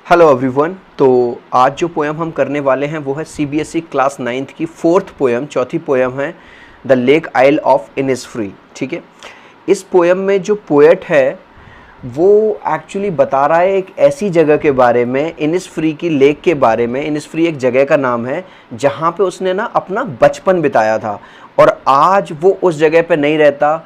Hello everyone. तो आज जो पोएम हम करने वाले हैं वो है सीबीएसई क्लास 9th की फोर्थ पोएम, चौथी पोएम है the lake isle of Innisfree. ठीक है, इस पोएम में जो पोएट है वो एक्चुअली बता रहा है एक ऐसी जगह के बारे में, इनिसफ्री की लेक के बारे में। इनिसफ्री एक जगह का नाम है जहाँ पे उसने ना अपना बचपन बिताया था, और आज वो उस जगह पे नहीं रहता,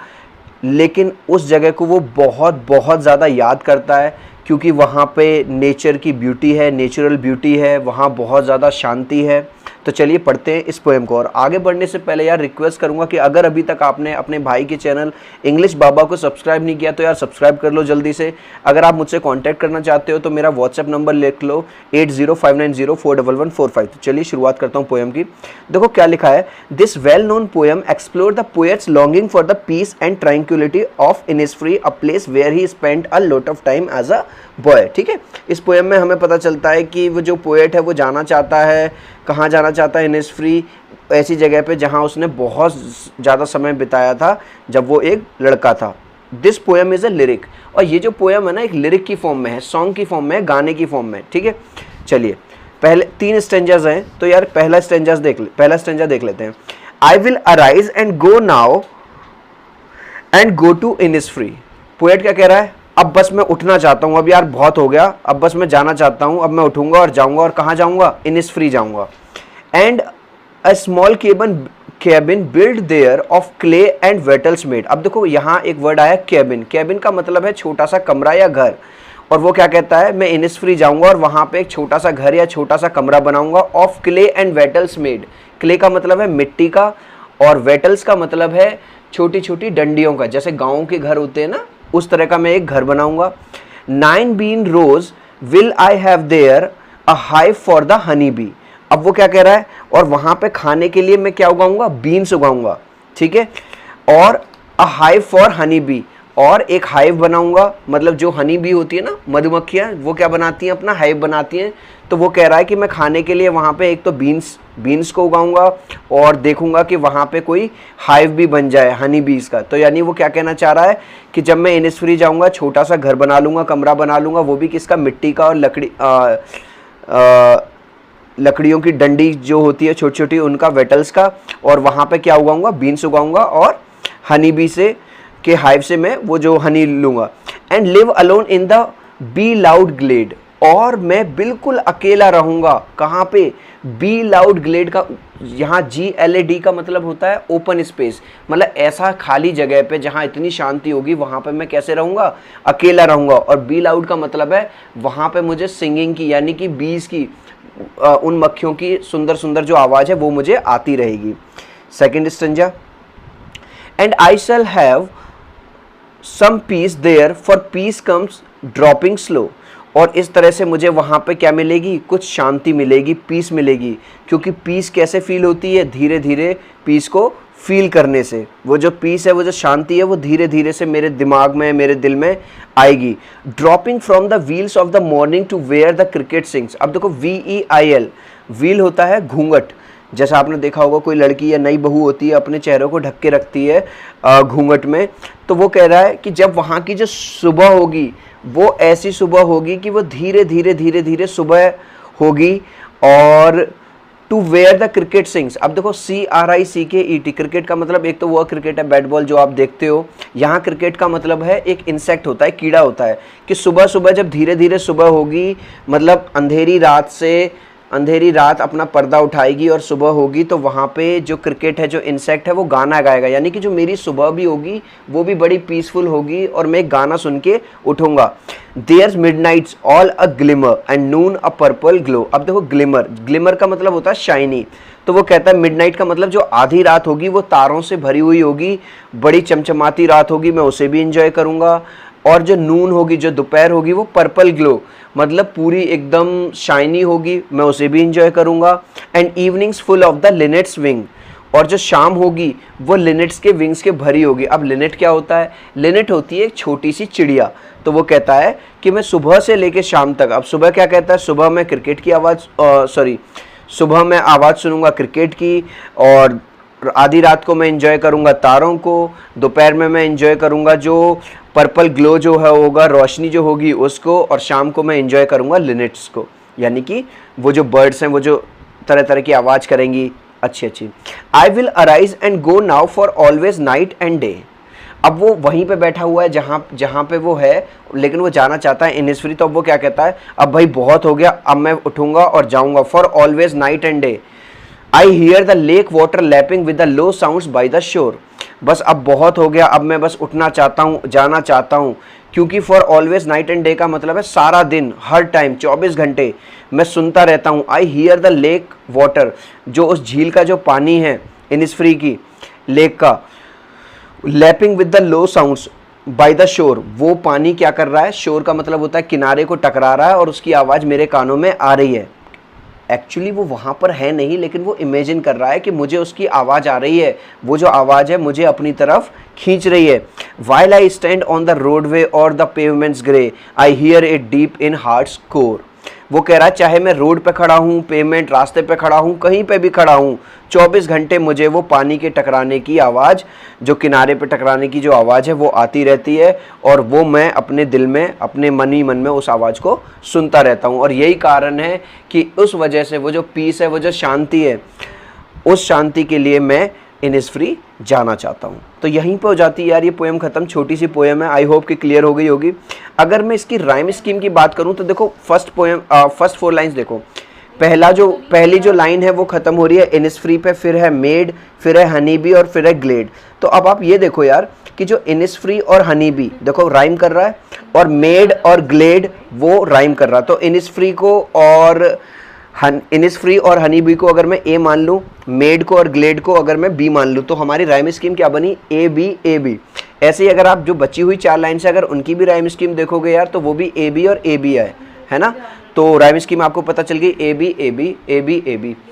लेकिन उस जगह को वो बहुत बहुत ज़्यादा याद करता है, क्योंकि वहाँ पे नेचर की ब्यूटी है, नेचुरल ब्यूटी है, वहाँ बहुत ज़्यादा शांति है। तो चलिए पढ़ते हैं इस पोएम को। और आगे बढ़ने से पहले यार रिक्वेस्ट करूँगा कि अगर अभी तक आपने अपने भाई के चैनल इंग्लिश बाबा को सब्सक्राइब नहीं किया तो यार सब्सक्राइब कर लो जल्दी से। अगर आप मुझसे कांटेक्ट करना चाहते हो तो मेरा व्हाट्सएप नंबर लिख लो 8059041145। तो चलिए शुरुआत करता हूँ पोएम की। देखो क्या लिखा है। This well known poem explore the poet's longing for the peace and tranquillity of Innisfree, a place where he spent a lot of time as a boy. ठीक है, इस पोएम में हमें पता चलता है कि वो जो पोएट है वो जाना चाहता है, कहाँ जाना चाहता है, इनिसफ्री, ऐसी जगह पे जहाँ उसने बहुत ज़्यादा समय बिताया था जब वो एक लड़का था। This poem is a lyric, और ये जो पोएम है ना एक लिरिक की फॉर्म में है, सॉन्ग की फॉर्म में है, गाने की फॉर्म में। ठीक है, चलिए पहले 3 स्टेंजाज हैं, तो यार पहला स्टेंजा देख लेते हैं। I will arise and go now and go to Innisfree. Poet क्या कह रहा है, अब बस मैं उठना चाहता हूँ, अब यार बहुत हो गया, अब बस मैं जाना चाहता हूँ, अब मैं उठूंगा और जाऊंगा, और कहाँ जाऊंगा, इनिसफ्री जाऊंगा। And a small cabin build there of clay and wattles made. अब देखो यहाँ एक वर्ड आया कैबिन। कैबिन का मतलब है छोटा सा कमरा या घर, और वो क्या कहता है, मैं इनिसफ्री जाऊंगा और वहाँ पे एक छोटा सा घर या छोटा सा कमरा बनाऊंगा। Of clay and wattles made, clay का मतलब है मिट्टी का, और वेटल्स का मतलब है छोटी छोटी डंडियों का, जैसे गाँव के घर होते हैं ना, उस तरह का मैं एक घर बनाऊंगा। 9 bean rows will I have there a hive for the honey bee. अब वो क्या कह रहा है, और वहां पे खाने के लिए मैं क्या उगाऊंगा, बीन्स उगाऊंगा। ठीक है, और अ हाइव फॉर हनी बी, और एक हाइव बनाऊंगा, मतलब जो हनी बी होती है ना, मधुमक्खियां, वो क्या बनाती हैं, अपना हाइव बनाती हैं। तो वो कह रहा है कि मैं खाने के लिए वहाँ पे एक तो बीन्स को उगाऊंगा, और देखूंगा कि वहाँ पे कोई हाइव भी बन जाए हनी बीज का। तो यानी वो क्या कहना चाह रहा है कि जब मैं इनिसफ्री जाऊंगा छोटा सा घर बना लूँगा, कमरा बना लूँगा, वो भी किसका, मिट्टी का, और लकड़ियों की डंडी जो होती है छोटी छोटी, उनका, वेटल्स का, और वहाँ पे क्या उगाऊंगा, बीन्स उगाऊंगा, और हनी बी से के हाइव से मैं वो जो हनी लूँगा। And live alone in the bee loud glade, और मैं बिल्कुल अकेला रहूँगा। कहाँ पे, बी लाउड ग्लेड का, यहाँ GLAD का मतलब होता है ओपन स्पेस, मतलब ऐसा खाली जगह पे जहाँ इतनी शांति होगी, वहाँ पे मैं कैसे रहूँगा, अकेला रहूँगा। और बी लाउड का मतलब है वहाँ पे मुझे सिंगिंग की, यानी कि बीज की, उन मक्खियों की सुंदर सुंदर जो आवाज़ है वो मुझे आती रहेगी। Second stanza. And I shall have some peace there for peace comes dropping slow, और इस तरह से मुझे वहाँ पे क्या मिलेगी, कुछ शांति मिलेगी, पीस मिलेगी। क्योंकि पीस कैसे फील होती है, धीरे धीरे पीस को फील करने से। वो जो पीस है, वो जो शांति है, वो धीरे धीरे से मेरे दिमाग में, मेरे दिल में आएगी। Dropping from the wheels of the morning to where the cricket sings. अब देखो VEIL, व्हील होता है घूंघट, जैसा आपने देखा होगा कोई लड़की या नई बहू होती है अपने चेहरे को ढक के रखती है घूंघट में। तो वो कह रहा है कि जब वहाँ की जो सुबह होगी वो ऐसी सुबह होगी कि वो धीरे धीरे धीरे धीरे सुबह होगी। और to where the cricket sings, अब देखो CRICKET, क्रिकेट का मतलब एक तो वो क्रिकेट है बैट बॉल जो आप देखते हो, यहाँ क्रिकेट का मतलब है एक इंसेक्ट होता है, कीड़ा होता है, कि सुबह सुबह जब धीरे धीरे सुबह होगी, मतलब अंधेरी रात अपना पर्दा उठाएगी और सुबह होगी, तो वहाँ पे जो क्रिकेट है, जो इंसेक्ट है, वो गाना गाएगा। यानी कि जो मेरी सुबह भी होगी वो भी बड़ी पीसफुल होगी, और मैं गाना सुन के उठूंगा। There's midnight's all a glimmer and noon a purple glow. अब देखो ग्लिमर का मतलब होता है शाइनी। तो वो कहता है मिडनाइट का मतलब जो आधी रात होगी वो तारों से भरी हुई होगी, बड़ी चमचमाती रात होगी, मैं उसे भी इंजॉय करूँगा। और जो नून होगी, जो दोपहर होगी, वो पर्पल ग्लो, मतलब पूरी एकदम शाइनी होगी, मैं उसे भी इंजॉय करूँगा। And evenings full of the linnet's wing, और जो शाम होगी वो लिनेट्स के विंग्स के भरी होगी। अब लिनेट क्या होता है, लिनेट होती है एक छोटी सी चिड़िया। तो वो कहता है कि मैं सुबह से लेके शाम तक, अब सुबह क्या कहता है, सुबह मैं आवाज़ सुनूंगा क्रिकेट की, और आधी रात को मैं एंजॉय करूँगा तारों को, दोपहर में मैं एंजॉय करूँगा जो पर्पल ग्लो जो है होगा, रोशनी जो होगी उसको, और शाम को मैं एंजॉय करूँगा लिनेट्स को, यानी कि वो जो बर्ड्स हैं वो जो तरह तरह की आवाज़ करेंगी अच्छी अच्छी। आई will arise and go now for always night and day. अब वो वहीं पे बैठा हुआ है जहाँ पे वो है, लेकिन वो जाना चाहता है इनिसफ्री। तो अब वो क्या कहता है, अब भाई बहुत हो गया, अब मैं उठूंगा और जाऊंगा। For always night and day I hear the lake water lapping with the low sounds by the shore. बस अब बहुत हो गया, अब मैं बस उठना चाहता हूँ, जाना चाहता हूँ, क्योंकि for always night and day का मतलब है सारा दिन, हर टाइम, 24 घंटे मैं सुनता रहता हूँ। I hear the lake water, जो उस झील का जो पानी है इनिसफ्री की लेक का, lapping with the low sounds by the shore, वो पानी क्या कर रहा है, शोर का मतलब होता है किनारे को टकरा रहा है और उसकी आवाज़ मेरे कानों में आ रही है। एक्चुअली वो वहाँ पर है नहीं, लेकिन वो इमेजिन कर रहा है कि मुझे उसकी आवाज़ आ रही है, वो जो आवाज़ है मुझे अपनी तरफ खींच रही है। While I stand on the roadway or the pavements grey I hear it deep in heart's core. वो कह रहा है चाहे मैं रोड पे खड़ा हूँ, पेमेंट रास्ते पे खड़ा हूँ, कहीं पे भी खड़ा हूँ, 24 घंटे मुझे वो पानी के टकराने की आवाज़, जो किनारे पे टकराने की जो आवाज़ है वो आती रहती है, और वो मैं अपने दिल में, अपने मन ही मन में उस आवाज़ को सुनता रहता हूँ। और यही कारण है कि उस वजह से वो जो पीस है, वो जो शांति है, उस शांति के लिए मैं इनिसफ्री जाना चाहता हूँ। तो यहीं पे हो जाती है यार ये पोएम ख़त्म। छोटी सी पोएम है, आई होप कि क्लियर हो गई होगी। अगर मैं इसकी राइम स्कीम की बात करूँ तो देखो फर्स्ट 4 लाइन्स देखो। पहली जो लाइन है वो ख़त्म हो रही है इनिसफ्री पे, फिर है मेड, फिर है हनी बी और फिर है ग्लेड। तो अब आप ये देखो यार कि जो इनिसफ्री और हनी बी देखो राइम कर रहा है, और मेड और ग्लेड वो राइम कर रहा है। तो इनिसफ्री और हनी बी को अगर मैं ए मान लूँ, मेड को और ग्लेड को अगर मैं बी मान लूँ, तो हमारी राइम स्कीम क्या बनी, ए बी ए बी। ऐसे ही अगर आप जो बची हुई 4 लाइन से अगर उनकी भी राइम स्कीम देखोगे यार, तो वो भी ए बी और ए बी है ना। तो राइम स्कीम आपको पता चल गई, A B A B A B A B.